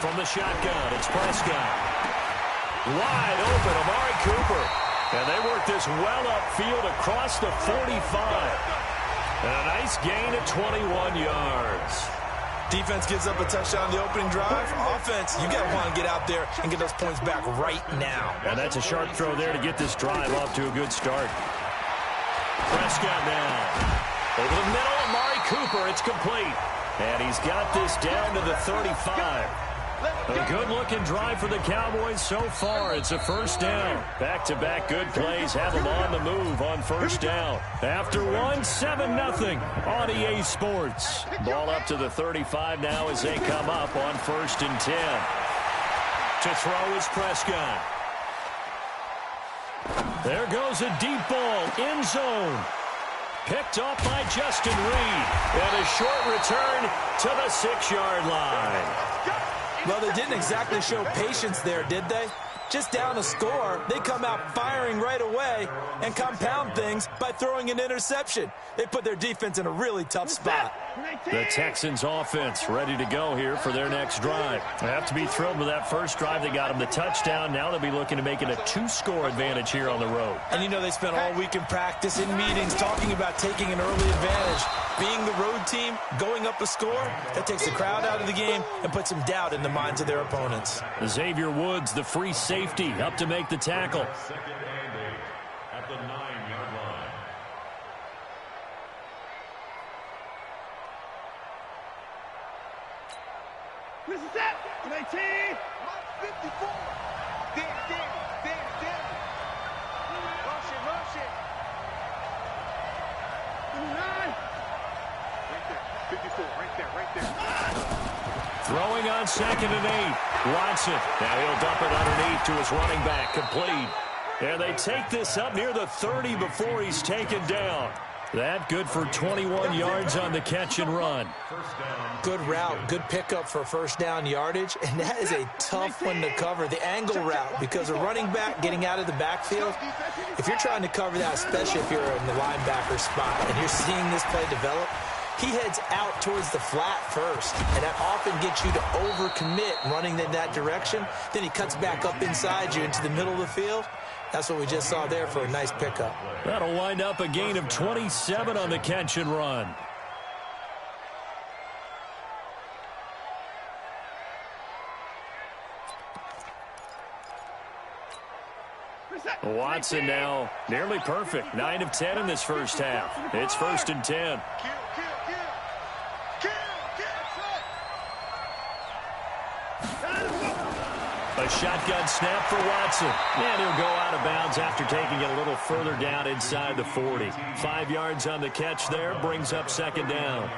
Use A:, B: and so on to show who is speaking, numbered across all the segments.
A: from the shotgun. It's Prescott. Wide open, Amari Cooper. And they work this well upfield across the 45. And a nice gain of 21 yards.
B: Defense gives up a touchdown the opening drive. Offense, you got to want to get out there and get those points back right now.
A: And that's a sharp throw there to get this drive off to a good start. Prescott now. Over the middle, Amari Cooper. It's complete. And he's got this down to the 35. A good-looking drive for the Cowboys so far. It's a first down. Back-to-back good plays have them on the move on first down. After one, 7-0 on EA Sports. Ball up to the 35 now as they come up on 1st and 10. To throw is Prescott. There goes a deep ball, end zone. Picked off by Justin Reed. And a short return to the 6-yard line.
B: Well, they didn't exactly show patience there, did they? Just down a score, they come out firing right away and compound things by throwing an interception. They put their defense in a really tough spot.
A: The Texans offense ready to go here for their next drive. They have to be thrilled with that first drive. They got them the touchdown. Now they'll be looking to make it a 2-score advantage here on the road.
B: And you know they spent all week in practice, in meetings, talking about taking an early advantage. Being the road team, going up a score, that takes the crowd out of the game and puts some doubt in the minds of their opponents.
A: Xavier Woods, the free safety, up to make the tackle.
C: At the 9-yard line.
D: This is it. 19. 54. Damn. Rush it. 29. Right there. 54. Right there.
A: Throwing on 2nd and 8. Watson. Now he'll dump it underneath to his running back. Complete. And they take this up near the 30 before he's taken down. That good for 21 yards on the catch and run.
B: Good route, good pickup for first down yardage, and that is a tough one to cover, the angle route, because a running back getting out of the backfield, if you're trying to cover that, especially if you're in the linebacker spot and you're seeing this play develop, he heads out towards the flat first, and that often gets you to overcommit running in that direction. Then he cuts back up inside you into the middle of the field. That's what we just saw there for a nice pickup.
A: That'll wind up a gain of 27 on the catch and run. Watson now nearly perfect. 9 of 10 in this first half. It's 1st and 10. A shotgun snap for Watson. And he'll go out of bounds after taking it a little further down inside the 40. 5 yards on the catch there, brings up 2nd down.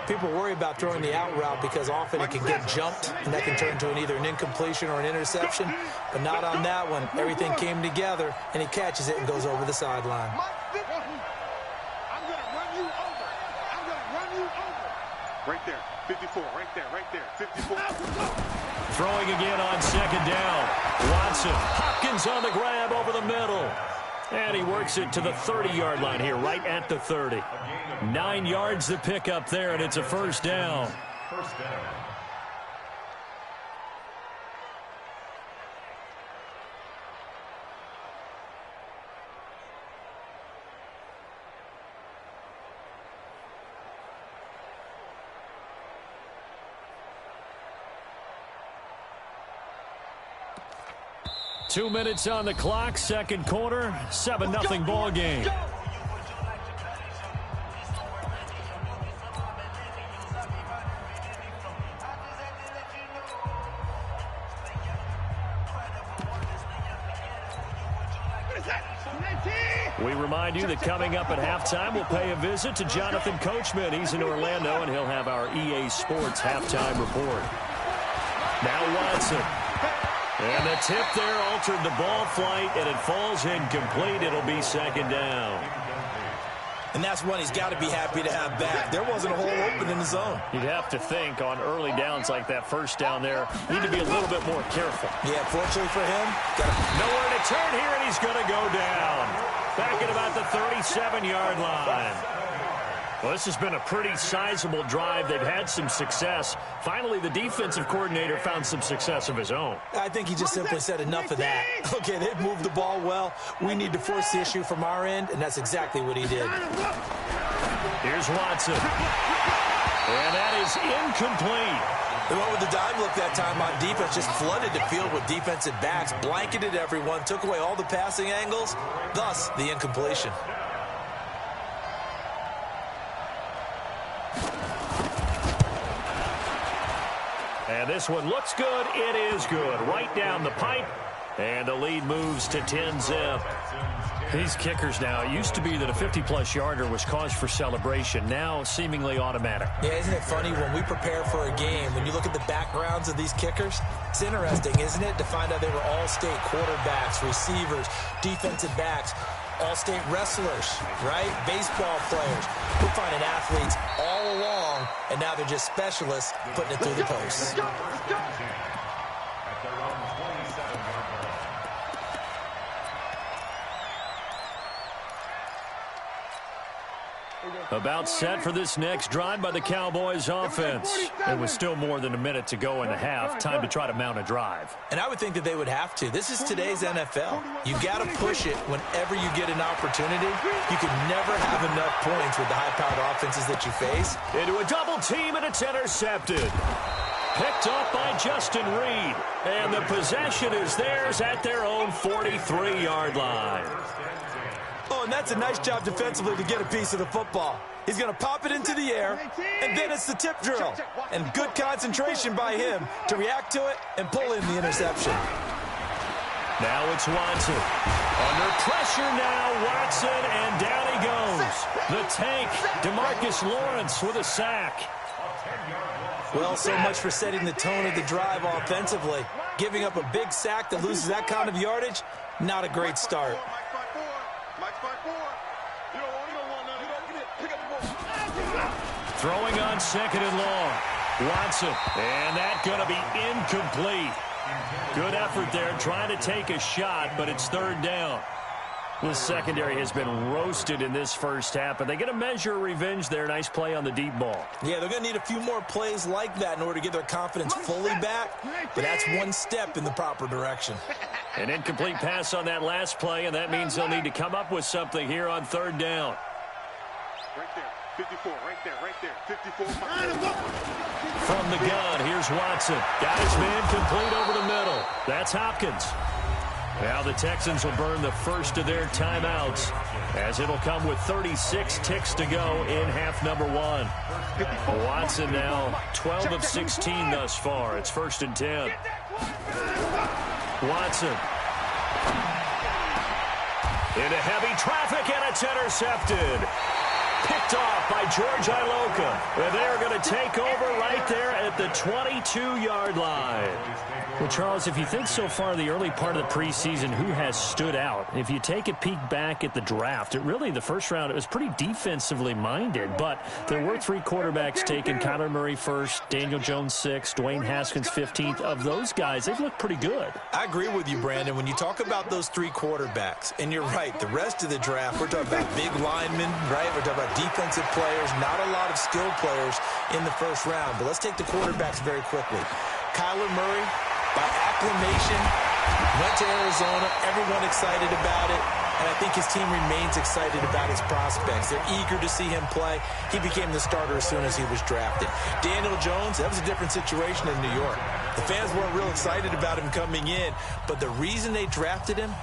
B: People worry about throwing the out route because often it can get jumped, and that can turn to either an incompletion or an interception. But not on that one. Everything came together, and he catches it and goes over the sideline.
D: I'm going to run you over. Right there. 54. Right there. 54.
A: Throwing again on 2nd down. Watson. Hopkins on the grab over the middle. And he works it to the 30-yard line here, right at the 30. 9 yards to pick up there, and it's a first down.
C: First down.
A: Two minutes on the clock, second quarter, 7-0 ball game. We remind you that coming up at halftime, we'll pay a visit to Jonathan Coachman. He's in Orlando, and he'll have our EA Sports halftime report. Now Watson. And the tip there altered the ball flight, and it falls incomplete. It'll be 2nd down.
B: And that's one he's got to be happy to have back. There wasn't a hole open in the zone.
A: You'd have to think on early downs like that first down there, need to be a little bit more careful.
B: Yeah, fortunately for him,
A: nowhere to turn here, and he's going to go down. Back at about the 37-yard line. Well, this has been a pretty sizable drive. They've had some success. Finally, the defensive coordinator found some success of his own.
B: I think he just simply said enough of that. Okay, they've moved the ball well. We need to force the issue from our end, and that's exactly what he did.
A: Here's Watson. And that is incomplete.
B: They went with the dime look that time on defense, just flooded the field with defensive backs, blanketed everyone, took away all the passing angles, thus the incompletion.
A: And this one looks good. It is good. Right down the pipe. And the lead moves to 10-zip. These kickers now, it used to be that a 50-plus yarder was cause for celebration. Now, seemingly automatic.
B: Yeah, isn't it funny when we prepare for a game, when you look at the backgrounds of these kickers, it's interesting, isn't it, to find out they were all-state quarterbacks, receivers, defensive backs, all-state wrestlers, right? Baseball players. We're finding athletes all along, and now they're just specialists putting it through the posts.
A: About set for this next drive by the Cowboys offense. It was still more than a minute to go in the half. Time to try to mount a drive.
B: And I would think that they would have to. This is today's NFL. You got to push it whenever you get an opportunity. You can never have enough points with the high-powered offenses that you face.
A: Into a double team, and it's intercepted. Picked up by Justin Reed. And the possession is theirs at their own 43-yard line.
B: Oh, and that's a nice job defensively to get a piece of the football. He's going to pop it into the air, and then it's the tip drill. And good concentration by him to react to it and pull in the interception.
A: Now it's Watson. Under pressure now, Watson, and down he goes. The tank, DeMarcus Lawrence with a sack.
B: Well, so much for setting the tone of the drive offensively. Giving up a big sack that loses that kind of yardage, not a great start.
A: Throwing on second and long. Watson, and that going to be incomplete. Good effort there, trying to take a shot, but it's third down. The secondary has been roasted in this first half, but they get a measure of revenge there. Nice play on the deep ball.
B: Yeah, they're going to need a few more plays like that in order to get their confidence fully back, but that's one step in the proper direction.
A: An incomplete pass on that last play, and that means they'll need to come up with something here on third down.
D: Right there, 54, right there, 54.
A: From the gun, here's Watson. Got his man complete over the middle. That's Hopkins. Now the Texans will burn the first of their timeouts, as it'll come with 36 ticks to go in half number one. Watson now 12 of 16 thus far. It's 1st and 10. Watson. Into heavy traffic, and it's intercepted. Picked off by George Iloka. And they're going to take over right there at the 22-yard line. Well, Charles, if you think so far the early part of the preseason, who has stood out? If you take a peek back at the draft, the first round, it was pretty defensively minded. But there were 3 quarterbacks taken. Kyler Murray first, Daniel Jones 6th, Dwayne Haskins 15th. Of those guys, they've looked pretty good.
B: I agree with you, Brandon. When you talk about those 3 quarterbacks, and you're right, the rest of the draft, we're talking about big linemen, right? We're talking about defensive players, not a lot of skilled players in the first round. But let's take the quarterbacks very quickly. Kyler Murray, by acclamation, went to Arizona. Everyone excited about it. And I think his team remains excited about his prospects. They're eager to see him play. He became the starter as soon as he was drafted. Daniel Jones, that was a different situation in New York. The fans weren't real excited about him coming in. But the reason they drafted him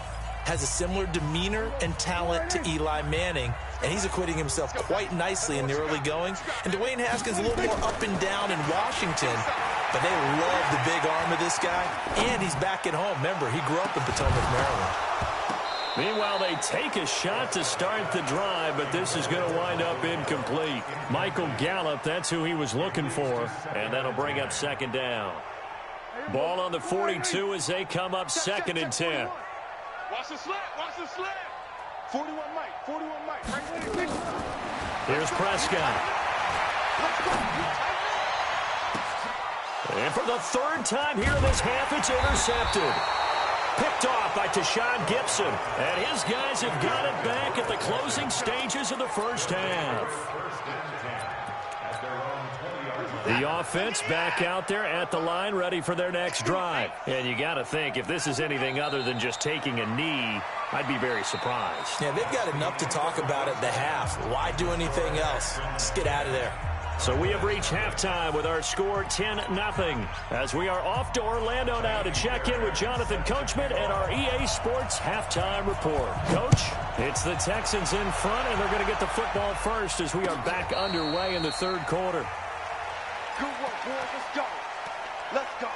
B: has a similar demeanor and talent to Eli Manning, and he's acquitting himself quite nicely in the early going. And Dwayne Haskins a little more up and down in Washington, but they love the big arm of this guy, and he's back at home. Remember, he grew up in Potomac, Maryland.
A: Meanwhile, they take a shot to start the drive, but this is going to wind up incomplete. Michael Gallup, that's who he was looking for, and that'll bring up second down. Ball on the 42 as they come up 2nd and 10.
D: Watch the slant, watch the slant. 41 Mike, right.
A: Here's Prescott. And for the 3rd time here in this half, it's intercepted. picked off by Tashawn Gibson. And his guys have got it back at the closing stages of the first half. The offense back out there at the line, ready for their next drive. And you got to think, if this is anything other than just taking a knee, I'd be very surprised.
B: Yeah, they've got enough to talk about at the half. Why do anything else? Just get out of there.
A: So we have reached halftime with our score 10-0. As we are off to Orlando now to check in with Jonathan Coachman and our EA Sports halftime report. Coach, it's the Texans in front, and they're going to get the football first as we are back underway in the third quarter.
D: Good work, boys. Let's go. Let's go.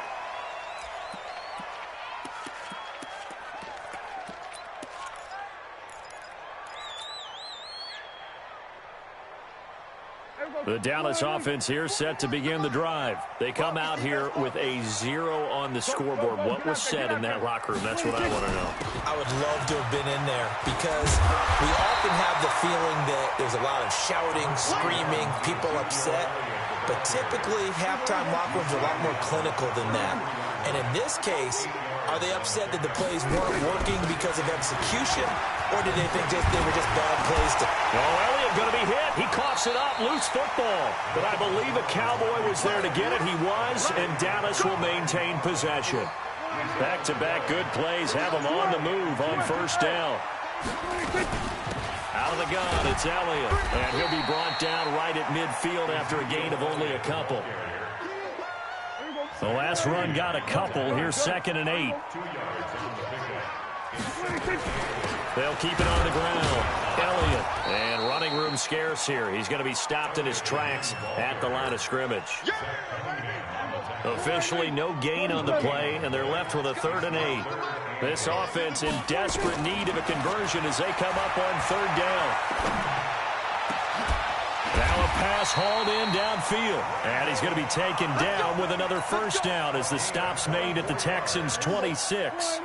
A: The Dallas offense here set to begin the drive. They come out here with a 0 on the scoreboard. What was said in that locker room? That's what I want to know.
B: I would love to have been in there because we often have the feeling that there's a lot of shouting, screaming, people upset. But typically, halftime locker rooms are a lot more clinical than that. And in this case, are they upset that the plays weren't working because of execution? Or did they think they were just bad plays?
A: Elliott going to be hit. He coughs it up. Loose football. But I believe a Cowboy was there to get it. He was, and Dallas will maintain possession. Back-to-back good plays have them on the move on first down. Out of the gun, it's Elliott. And he'll be brought down right at midfield after a gain of only a couple. The last run got a couple. Here's 2nd and 8. They'll keep it on the ground. Elliott. And running room scarce here. He's going to be stopped in his tracks at the line of scrimmage. Officially no gain on the play, and they're left with a 3rd and 8. This offense in desperate need of a conversion as they come up on 3rd down. Now a pass hauled in downfield. And he's going to be taken down with another first down as the stop's made at the Texans' 26.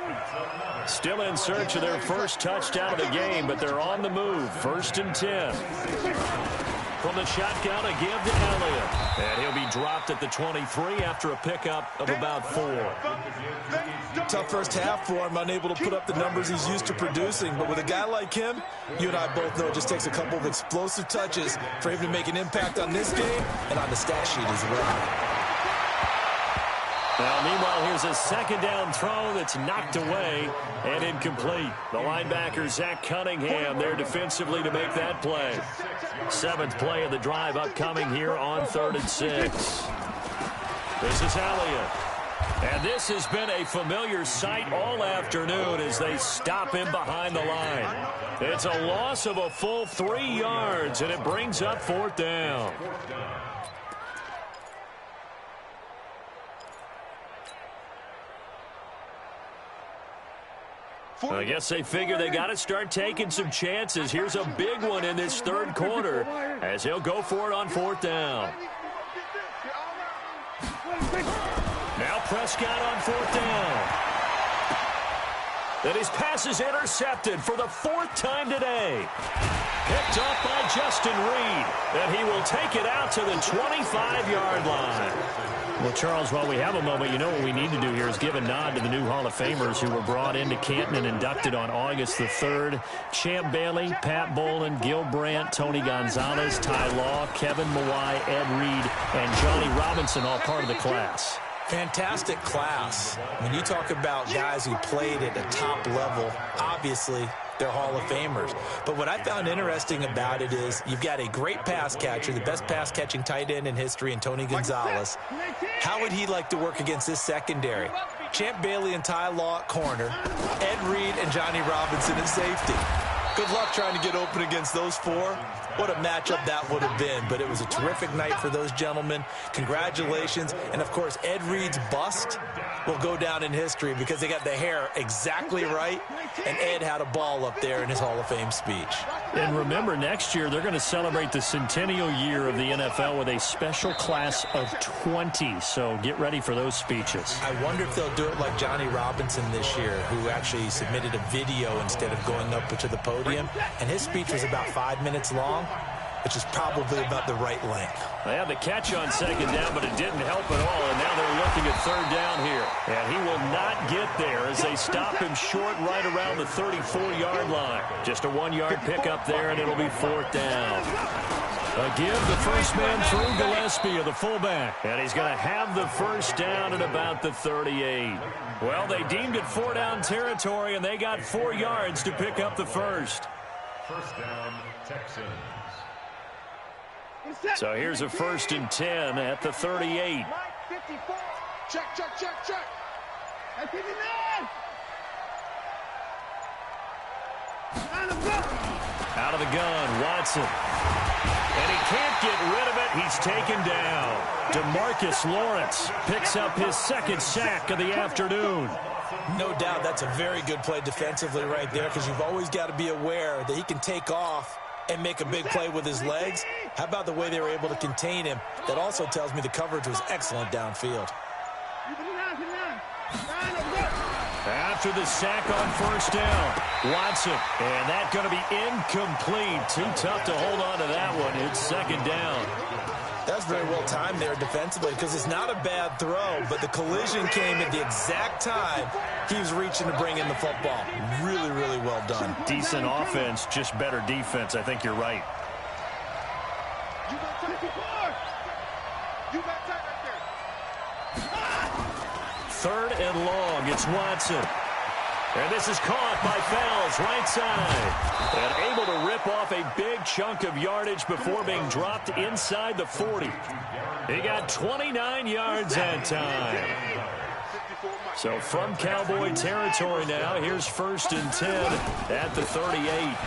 A: Still in search of their first touchdown of the game, but they're on the move. 1st and 10. From the shotgun, a give to Elliott. And he'll be dropped at the 23 after a pickup of about 4.
B: Tough first half for him, unable to put up the numbers he's used to producing. But with a guy like him, you and I both know it just takes a couple of explosive touches for him to make an impact on this game and on the stat sheet as well.
A: Now, meanwhile, here's a 2nd down throw that's knocked away and incomplete. The linebacker, Zach Cunningham, there defensively to make that play. 7th play of the drive upcoming here on 3rd and 6. This is Elliott. And this has been a familiar sight all afternoon as they stop him behind the line. It's a loss of a full 3 yards, and it brings up 4th down. I guess they figure they got to start taking some chances. Here's a big one in this 3rd quarter as he'll go for it on 4th down. Now Prescott on 4th down. Then his pass is intercepted for the 4th time today. Picked off by Justin Reed. And he will take it out to the 25-yard line. Well, Charles, while we have a moment, you know what we need to do here is give a nod to the new Hall of Famers who were brought into Canton and inducted on August the 3rd. Champ Bailey, Pat Bolin, Gil Brandt, Tony Gonzalez, Ty Law, Kevin Mawai, Ed Reed, and Johnny Robinson, all part of the class.
B: Fantastic class. When you talk about guys who played at a top level, obviously they're Hall of Famers. But what I found interesting about it is you've got a great pass catcher, the best pass-catching tight end in history, in Tony Gonzalez. How would he like to work against this secondary? Champ Bailey and Ty Law at corner, Ed Reed and Johnny Robinson at safety. Good luck trying to get open against those 4. What a matchup that would have been. But it was a terrific night for those gentlemen. Congratulations. And, of course, Ed Reed's bust will go down in history because they got the hair exactly right, and Ed had a ball up there in his Hall of Fame speech.
A: And remember, next year they're going to celebrate the centennial year of the NFL with a special class of 20. So get ready for those speeches.
B: I wonder if they'll do it like Johnny Robinson this year, who actually submitted a video instead of going up to the podium. And his speech was about 5 minutes long. which is probably about the right length.
A: They had the catch on second down, but it didn't help at all, and now they're looking at third down here. And he will not get there as they stop him short right around the 34-yard line. Just a 1-yard pickup there, and it'll be fourth down. A give the first man through Gillespie, the fullback. And he's going to have the first down at about the 38. Well, they deemed it 4-down territory, and they got 4 yards to pick up the first.
C: First down, Texans.
A: So here's a 1st and 10 at the 38.
D: Check, check, check, check.
A: Out of the gun, Watson. And he can't get rid of it. He's taken down. DeMarcus Lawrence picks up his 2nd sack of the afternoon.
B: No doubt that's a very good play defensively right there, because you've always got to be aware that he can take off and make a big play with his legs. How about the way they were able to contain him? That also tells me the coverage was excellent downfield.
A: After the sack on first down, Watson. And that's going to be incomplete. Too tough to hold on to that one. It's 2nd down.
B: That's very well timed there defensively, because it's not a bad throw, but the collision came at the exact time he was reaching to bring in the football. Really, really well done.
A: Decent offense, just better defense. I think you're right.
D: You got time. You got time right there.
A: 3rd and long. It's Watson. And this is caught by Fells, right side. And able to rip off a big chunk of yardage before being dropped inside the 40. He got 29 yards that time. So from Cowboy territory now, here's 1st and 10 at the 38.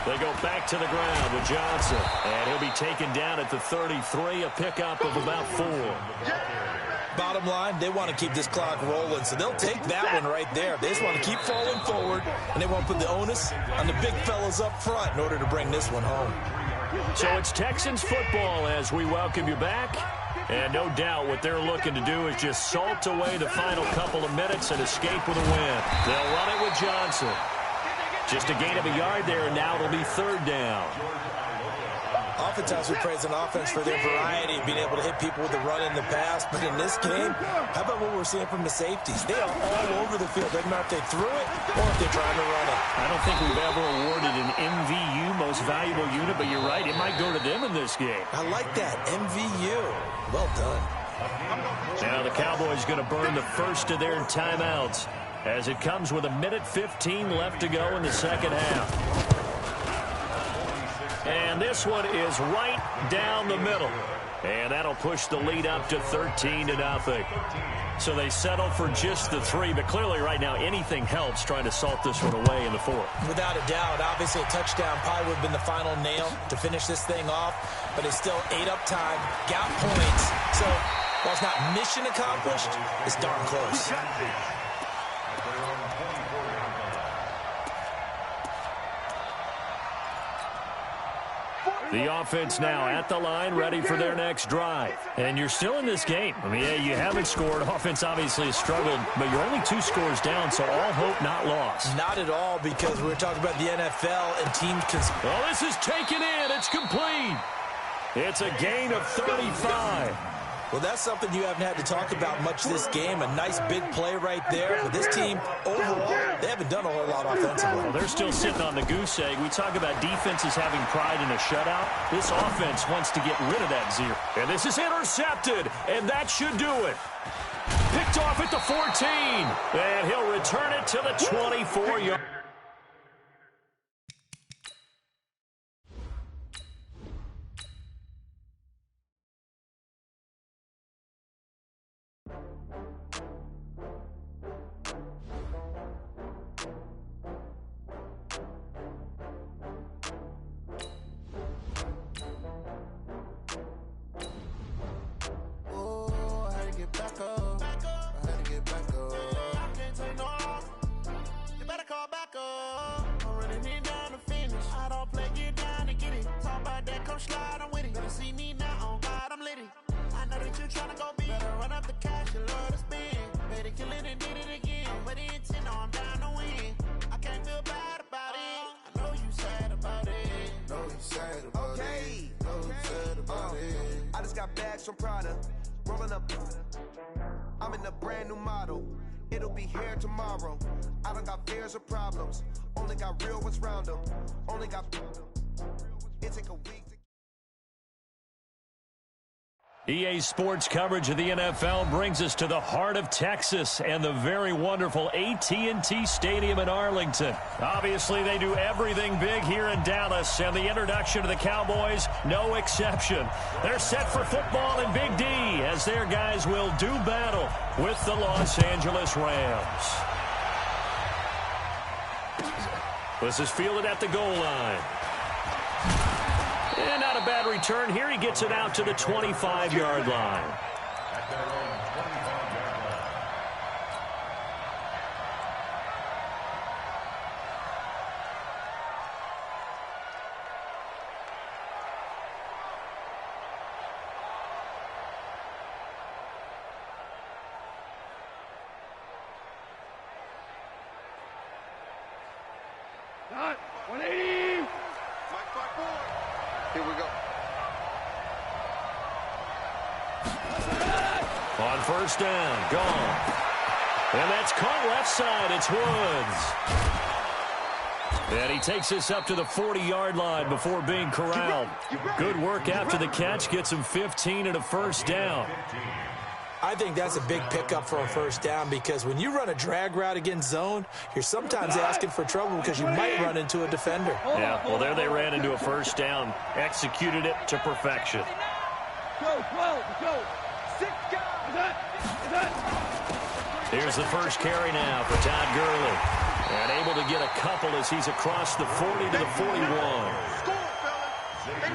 A: They go back to the ground with Johnson. And he'll be taken down at the 33, a pickup of about 4.
B: Bottom line, they want to keep this clock rolling, so they'll take that one right there. They just want to keep falling forward, and they want to put the onus on the big fellas up front in order to bring this one home.
A: So it's Texans football as we welcome you back. And no doubt what they're looking to do is just salt away the final couple of minutes and escape with a win. They'll run it with Johnson. Just a gain of a yard there, and now it'll be 3rd down.
B: Oftentimes we praise an offense for their variety of being able to hit people with the run in the pass, but in this game, how about what we're seeing from the safeties? They are all over the field. Doesn't matter if they threw it or if they're trying to run it.
A: I don't think we've ever awarded an MVU, most valuable unit, but you're right, it might go to them in this game.
B: I like that, MVU. Well done.
A: Now the Cowboys going to burn the first of their timeouts as it comes with 1:15 left to go in the second half. And this one is right down the middle. And that'll push the lead up to 13-0. So they settle for just the 3, but clearly right now anything helps trying to salt this one away in the 4th.
B: Without a doubt, obviously a touchdown probably would have been the final nail to finish this thing off, but it's still ate up time, got points. So while it's not mission accomplished, it's darn close.
A: The offense now at the line, ready for their next drive. And you're still in this game. I mean, yeah, you haven't scored. Offense obviously has struggled, but you're only 2 scores down, so all hope not lost.
B: Not at all, because we're talking about the NFL and teams can...
A: Well, this is taken in. It's complete. It's a gain of 35.
B: Well, that's something you haven't had to talk about much this game. A nice big play right there. But this team, overall, they haven't done a whole lot offensively.
A: Well, they're still sitting on the goose egg. We talk about defenses having pride in a shutout. This offense wants to get rid of that 0. And this is intercepted, and that should do it. Picked off at the 14, and he'll return it to the 24-yard.
E: bags from Prada, rolling up. I'm in a brand new model. It'll be here tomorrow. I don't got fears or problems. Only got real ones round them. Only got. It take a week to.
A: EA Sports coverage of the NFL brings us to the heart of Texas and the very wonderful AT&T Stadium in Arlington. Obviously, they do everything big here in Dallas, and the introduction of the Cowboys, no exception. They're set for football in Big D as their guys will do battle with the Los Angeles Rams. This is fielded at the goal line. And not a bad return here. He gets it out to the 25-yard line.
D: Not 180. Here we go.
A: On first down, gone. And that's caught left side. It's Woods. And he takes this up to the 40-yard line before being corralled. Good work after the catch. Gets him 15 and a first down.
B: I think that's a big pickup for a first down because when you run a drag route against zone, you're sometimes asking for trouble because you might run into a defender.
A: Yeah, well, there they ran into a first down. Executed it to perfection.
D: Go. Sit down.
A: Here's the first carry now for Todd Gurley. And able to get a couple as he's across the 40 to the 41.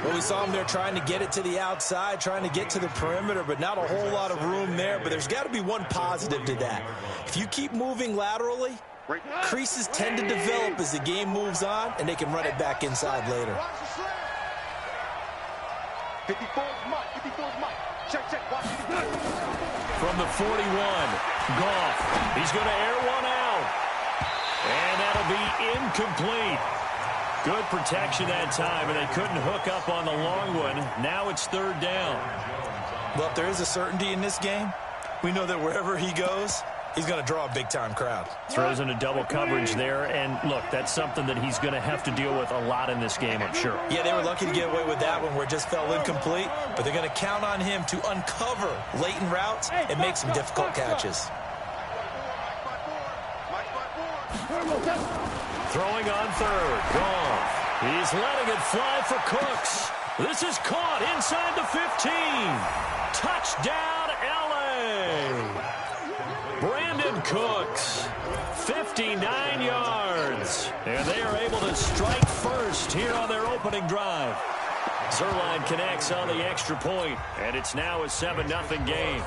B: Well, we saw him there trying to get it to the outside, trying to get to the perimeter, but not a whole lot of room there. But there's got to be one positive to that. If you keep moving laterally, creases tend to develop as the game moves on, and they can run it back inside later.
D: 54's Mike. Check. Watch it.
A: From the 41, Goff. He's going to air one out. And that'll be incomplete. Good protection that time, and they couldn't hook up on the long one. Now it's third down.
B: Well, if there is a certainty in this game, we know that wherever he goes, he's going to draw a big-time crowd.
A: Throws into double coverage there, and look, that's something that he's going to have to deal with a lot in this game, I'm sure.
B: Yeah, they were lucky to get away with that one where it just fell incomplete, but they're going to count on him to uncover latent routes and make some difficult catches.
A: Throwing on third, Goff. He's letting it fly for Cooks. This is caught inside the 15. Touchdown, L.A. Brandon Cooks, 59 yards. And they are able to strike first here on their opening drive. Zerline connects on the extra point, and it's now a 7-0 game.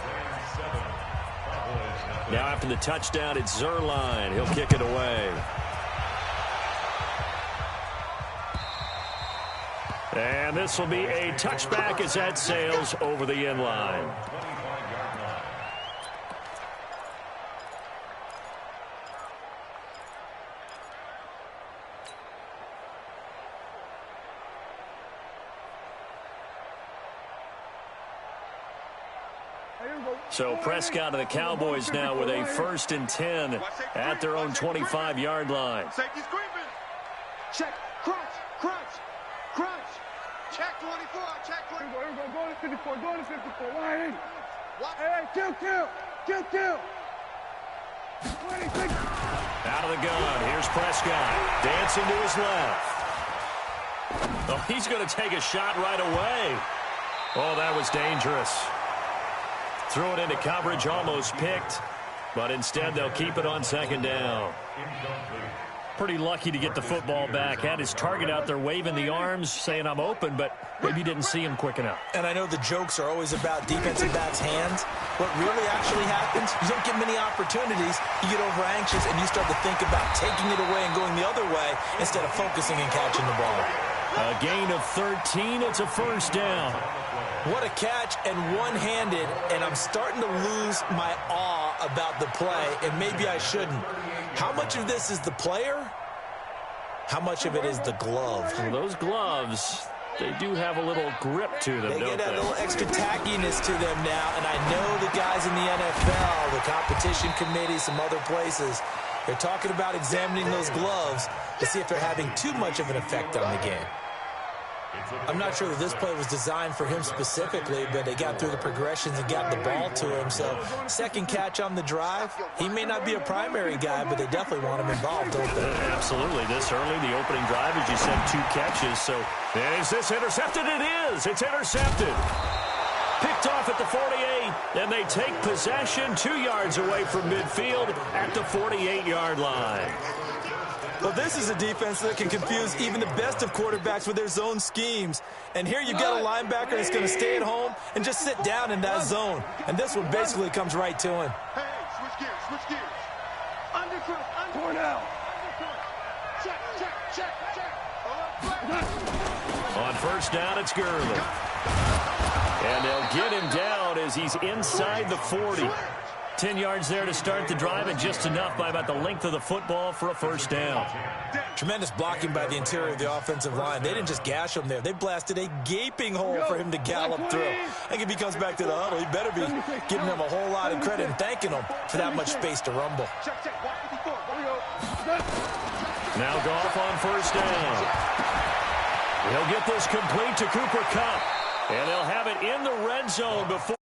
A: Now after the touchdown, it's Zerline. He'll kick it away. And this will be a touchback as that sails over the end line. So Prescott and the Cowboys now with a 1st and 10 at their own 25-yard line.
D: Safety's creeping. Check. Crunch. Check 24. Check 24. Here we go. Go to 54. 180. Hey, kill. 26.
A: Out of the gun. Here's Prescott. Dancing to his left. Oh, he's going to take a shot right away. Oh, that was dangerous. Threw it into coverage, almost picked. But instead, they'll keep it on 2nd down. Pretty lucky to get the football back. Had his target out there waving the arms, saying I'm open, but maybe didn't see him quick enough.
B: And I know the jokes are always about defensive backs' hands. What really actually happens, you don't get many opportunities. You get over anxious, and you start to think about taking it away and going the other way instead of focusing and catching the ball.
A: A gain of 13. It's a 1st down.
B: What a catch, and one-handed, and I'm starting to lose my awe about the play, and maybe I shouldn't. How much of this is the player? How much of it is the glove?
A: Well, those gloves, they do have a little grip to them,
B: They
A: don't
B: get that
A: they?
B: little extra tackiness to them now, and I know the guys in the NFL, the competition committee, some other places, they're talking about examining those gloves to see if they're having too much of an effect on the game. I'm not sure that this play was designed for him specifically, but they got through the progressions and got the ball to him. So second catch on the drive. He may not be a primary guy, but they definitely want him involved, don't they?
A: Absolutely. This early, the opening drive, as you said, 2 catches. So, and is this intercepted? It is. It's intercepted. Picked off at the 48, and they take possession 2 yards away from midfield at the 48-yard line.
B: Well, this is a defense that can confuse even the best of quarterbacks with their zone schemes. And here you've got a linebacker that's going to stay at home and just sit down in that zone. And this one basically comes right to him.
D: Hey, switch gears, switch gears. Underfoot, underfoot. Now. Check, check, check, check.
A: On first down, it's Gurley. And they'll get him down as he's inside the 40. 10 yards there to start the drive, and just enough by about the length of the football for a first down.
B: Tremendous blocking by the interior of the offensive line. They didn't just gash him there. They blasted a gaping hole for him to gallop through. I think if he comes back to the huddle, he better be giving them a whole lot of credit and thanking them for that much space to rumble.
A: Now Goff on first down. He'll get this complete to Cooper Kupp, and they'll have it in the red zone before.